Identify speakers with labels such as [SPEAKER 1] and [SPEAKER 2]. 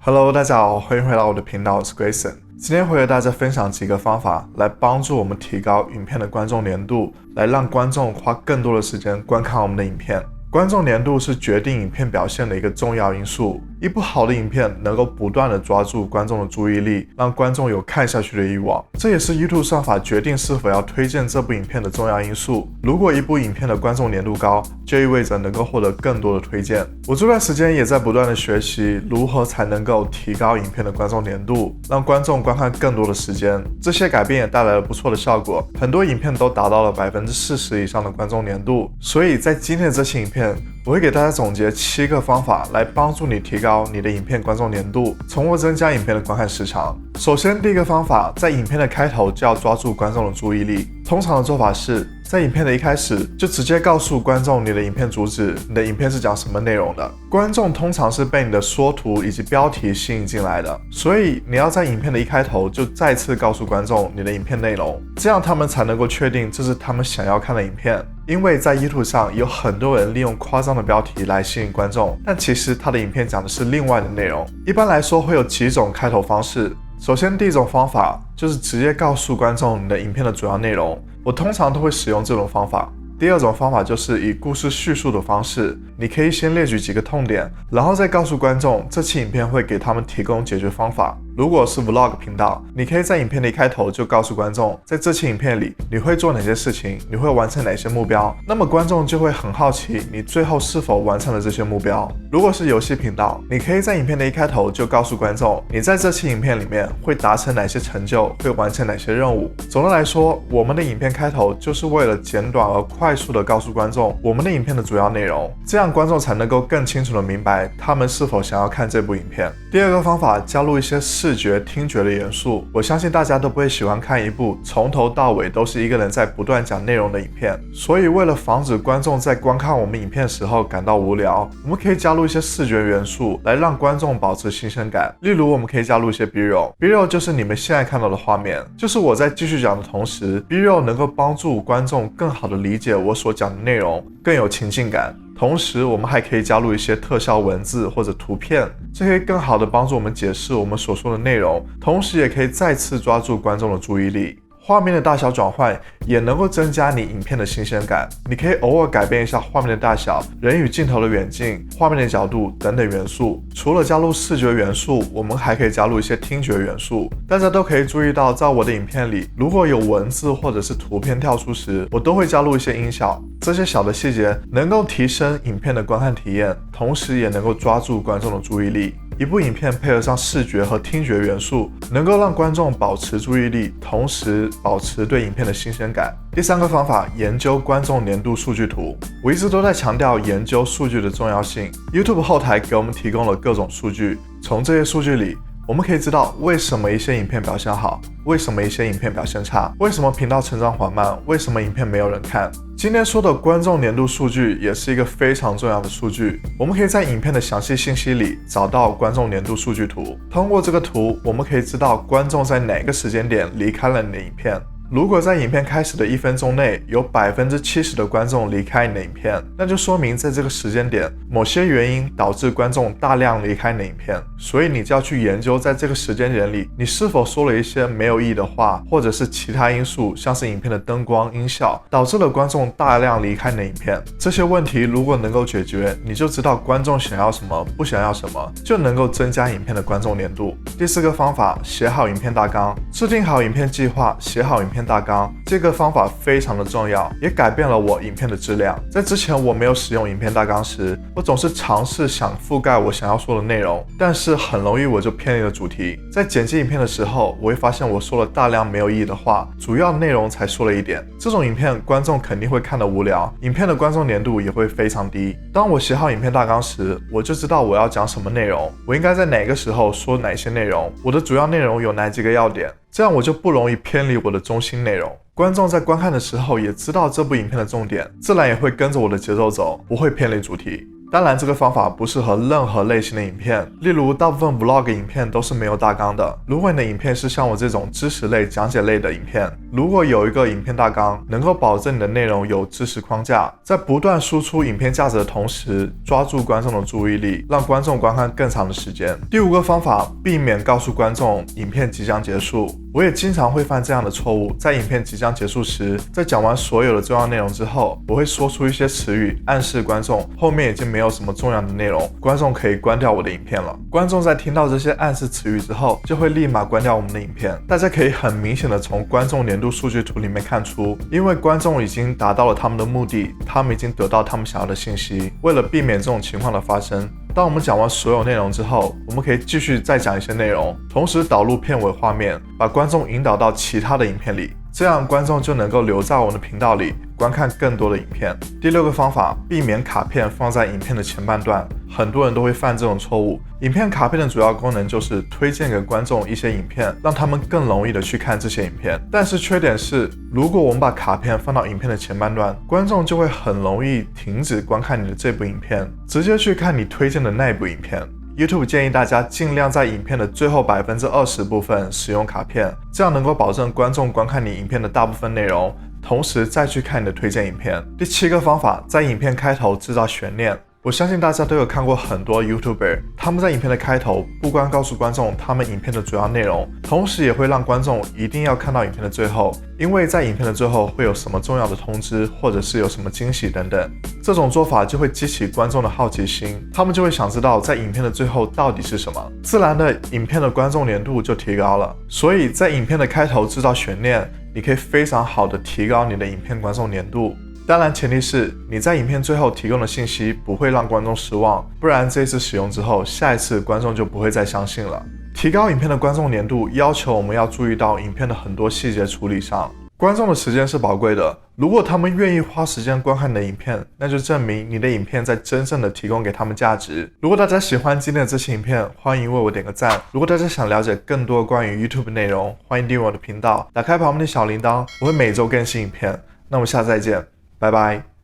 [SPEAKER 1] Hello， 大家好，欢迎回到我的频道，我是 Grayson。今天会和大家分享几个方法，来帮助我们提高影片的观众粘度，来让观众花更多的时间观看我们的影片。观众粘度是决定影片表现的一个重要因素。一部好的影片能够不断的抓住观众的注意力，让观众有看下去的欲望，这也是 YouTube 算法决定是否要推荐这部影片的重要因素。如果一部影片的观众粘度高，就意味着能够获得更多的推荐。我这段时间也在不断的学习如何才能够提高影片的观众粘度，让观众观看更多的时间。这些改变也带来了不错的效果，很多影片都达到了40%以上的观众粘度。所以在今天的这期影片，我会给大家总结7个方法来帮助你提高你的影片观众粘度，从而增加影片的观看时长。首先，第一个方法，在影片的开头就要抓住观众的注意力。通常的做法是，在影片的一开始就直接告诉观众你的影片主旨，你的影片是讲什么内容的。观众通常是被你的缩图以及标题吸引进来的，所以你要在影片的一开头就再次告诉观众你的影片内容，这样他们才能够确定这是他们想要看的影片。因为在 YouTube 上有很多人利用夸张的标题来吸引观众，但其实他的影片讲的是另外的内容。一般来说会有几种开头方式。首先，第一种方法就是直接告诉观众你的影片的主要内容，我通常都会使用这种方法。第二种方法就是以故事叙述的方式，你可以先列举几个痛点，然后再告诉观众这期影片会给他们提供解决方法。如果是 Vlog 频道，你可以在影片的一开头就告诉观众，在这期影片里你会做哪些事情，你会完成哪些目标，那么观众就会很好奇你最后是否完成了这些目标。如果是游戏频道，你可以在影片的一开头就告诉观众，你在这期影片里面会达成哪些成就，会完成哪些任务。总的来说，我们的影片开头就是为了简短而快速的告诉观众我们的影片的主要内容，这样观众才能够更清楚的明白他们是否想要看这部影片。第二个方法，加入一些视觉、听觉的元素。我相信大家都不会喜欢看一部从头到尾都是一个人在不断讲内容的影片，所以为了防止观众在观看我们影片时候感到无聊，我们可以加入一些视觉元素来让观众保持新鲜感。例如，我们可以加入一些 B-roll 就是你们现在看到的画面，就是我在继续讲的同时， B-roll 能够帮助观众更好的理解我所讲的内容，更有情境感。同时，我们还可以加入一些特效文字或者图片，这可以更好的帮助我们解释我们所说的内容，同时也可以再次抓住观众的注意力。画面的大小转换也能够增加你影片的新鲜感，你可以偶尔改变一下画面的大小、人与镜头的远近、画面的角度等等元素。除了加入视觉元素，我们还可以加入一些听觉元素。大家都可以注意到，在我的影片里，如果有文字或者是图片跳出时，我都会加入一些音效。这些小的细节能够提升影片的观看体验，同时也能够抓住观众的注意力。一部影片配合上视觉和听觉元素，能够让观众保持注意力，同时保持对影片的新鲜感。第三个方法，研究观众粘度数据图。我一直都在强调研究数据的重要性。YouTube 后台给我们提供了各种数据，从这些数据里，我们可以知道为什么一些影片表现好，为什么一些影片表现差，为什么频道成长缓慢，为什么影片没有人看。今天说的观众粘度数据也是一个非常重要的数据，我们可以在影片的详细信息里找到观众粘度数据图。通过这个图，我们可以知道观众在哪个时间点离开了你的影片。如果在影片开始的1分钟内有70%的观众离开你的影片，那就说明在这个时间点，某些原因导致观众大量离开你的影片，所以你就要去研究在这个时间点里，你是否说了一些没有意义的话，或者是其他因素，像是影片的灯光、音效，导致了观众大量离开你的影片。这些问题如果能够解决，你就知道观众想要什么，不想要什么，就能够增加影片的观众粘度。第4个方法，写好影片大纲。制定好影片计划，写好影片大纲，这个方法非常的重要，也改变了我影片的质量。在之前我没有使用影片大纲时，我总是尝试想覆盖我想要说的内容，但是很容易我就偏离了主题。在剪辑影片的时候，我会发现我说了大量没有意义的话，主要内容才说了一点。这种影片观众肯定会看得无聊，影片的观众粘度也会非常低。当我写好影片大纲时，我就知道我要讲什么内容，我应该在哪个时候说哪些内容，我的主要内容有哪几个要点，这样我就不容易偏离我的中心内容。观众在观看的时候也知道这部影片的重点，自然也会跟着我的节奏走，不会偏离主题。当然，这个方法不适合任何类型的影片，例如大部分 vlog 影片都是没有大纲的。如果你的影片是像我这种知识类、讲解类的影片，如果有一个影片大纲，能够保证你的内容有知识框架，在不断输出影片价值的同时，抓住观众的注意力，让观众观看更长的时间。第5个方法，避免告诉观众影片即将结束。我也经常会犯这样的错误，在影片即将结束时，在讲完所有的重要内容之后，我会说出一些词语，暗示观众后面已经没有什么重要的内容，观众可以关掉我的影片了。观众在听到这些暗示词语之后，就会立马关掉我们的影片。大家可以很明显的从观众年度数据图里面看出，因为观众已经达到了他们的目的，他们已经得到他们想要的信息。为了避免这种情况的发生，当我们讲完所有内容之后，我们可以继续再讲一些内容，同时导入片尾画面，把观众引导到其他的影片里，这样观众就能够留在我们的频道里观看更多的影片。第6个方法，避免卡片放在影片的前半段。很多人都会犯这种错误。影片卡片的主要功能就是推荐给观众一些影片，让他们更容易的去看这些影片。但是缺点是，如果我们把卡片放到影片的前半段，观众就会很容易停止观看你的这部影片，直接去看你推荐的那部影片。YouTube 建议大家尽量在影片的最后20%部分使用卡片，这样能够保证观众观看你影片的大部分内容，同时再去看你的推荐影片。第7个方法，在影片开头制造悬念。我相信大家都有看过很多 YouTuber， 他们在影片的开头不光告诉观众他们影片的主要内容，同时也会让观众一定要看到影片的最后，因为在影片的最后会有什么重要的通知，或者是有什么惊喜等等。这种做法就会激起观众的好奇心，他们就会想知道在影片的最后到底是什么，自然的影片的观众粘度就提高了。所以在影片的开头制造悬念，你可以非常好的提高你的影片观众粘度。当然前提是你在影片最后提供的信息不会让观众失望，不然这一次使用之后，下一次观众就不会再相信了。提高影片的观众粘度，要求我们要注意到影片的很多细节处理上。观众的时间是宝贵的，如果他们愿意花时间观看你的影片，那就证明你的影片在真正的提供给他们价值。如果大家喜欢今天的这期影片，欢迎为我点个赞。如果大家想了解更多关于 YouTube 内容，欢迎订阅我的频道，打开旁边的小铃铛，我会每周更新影片。那我们下次再见，拜拜。